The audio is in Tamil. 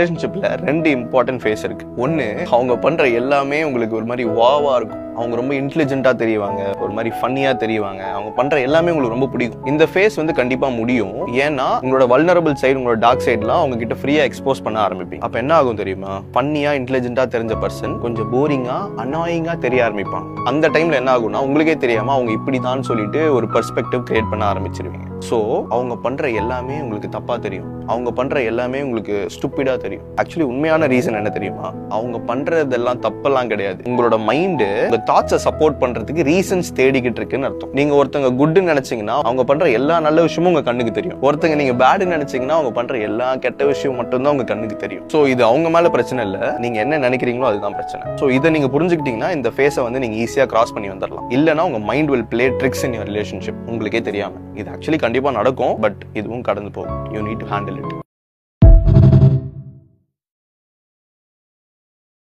ரிலேஷன்ஷிப்ல ரெண்டு இம்பார்ட்டன்ட் ஃபேஸ் இருக்கு. ஒன்னு, அவங்க பண்ற எல்லாமே உங்களுக்கு ஒரு மாதிரி வாவா இருக்கும். அவங்க ரொம்ப இன்டெலிஜென்ட்டா தெரியுவாங்க, ஒரு மாதிரி ஃபன்னியா தெரியுவாங்க, அவங்க பண்ற எல்லாமே உங்களுக்கு ரொம்ப பிடிக்கும். இந்த ஃபேஸ் வந்து கண்டிப்பா முடியும். ஏன்னா உங்களோட வல்னரபிள் சைடு, உங்களோட டார்க் சைட்லாம் அவங்க கிட்ட ஃப்ரீயா எக்ஸ்போஸ் பண்ண ஆரம்பிப்பீங்க. அப்ப என்ன ஆகும் தெரியுமா? ஃபன்னியா இன்டெலிஜென்ட்டா தெரிஞ்ச பர்சன் கொஞ்சம் போரிங்கா அனாயிங்கா தெரிய ஆரம்பிப்பாங்க. அந்த டைம்ல என்ன ஆகும்னா, உங்களுக்கே தெரியாம அவங்க இப்படிதான் சொல்லிட்டு ஒரு பெர்ஸ்பெக்டிவ் கிரியேட் பண்ண ஆரம்பிச்சிருவீங்க. ஸோ அவங்க பண்ற எல்லாமே உங்களுக்கு தப்பா தெரியும், அவங்க பண்ற எல்லாமே உங்களுக்கு ஸ்டூப்பிடா தெரியும். ஆக்சுவலி உண்மையான ரீசன் என்ன தெரியுமா? அவங்க பண்றதெல்லாம் தப்பெல்லாம் கிடையாது. உங்களோட மைண்டு உங்க தாட்ஸை சப்போர்ட் பண்றதுக்கு ரீசன்ஸ் தேடிக்கிட்டு இருக்குன்னு அர்த்தம். நீங்க ஒருத்தங்க குட்னு நினைச்சீங்கன்னா அவங்க பண்ற எல்லா நல்ல விஷயமும் உங்க கண்ணுக்கு தெரியும். ஒருத்தங்க நீங்க பேடுன்னு நினைச்சீங்கன்னா அவங்க பண்ற எல்லா கெட்ட விஷயம் மட்டும்தான் உங்க கண்ணுக்கு தெரியும். ஸோ இது அவங்க மேல பிரச்சனை இல்ல, நீங்க என்ன நினைக்கிறீங்களோ அதுதான் பிரச்சனை. ஸோ இதை நீங்க புரிஞ்சுக்கிட்டீங்கன்னா இந்த ஃபேஸை வந்து நீங்க ஈஸியா கிராஸ் பண்ணி வந்துடலாம். இல்லைன்னா உங்க mind will play tricks in your relationship உங்களுக்கே தெரியாம. இது ஆக்சுவலி கண்டிப்பா நடக்கும், பட் இதுவும் கடந்து போகும். You need to handle it.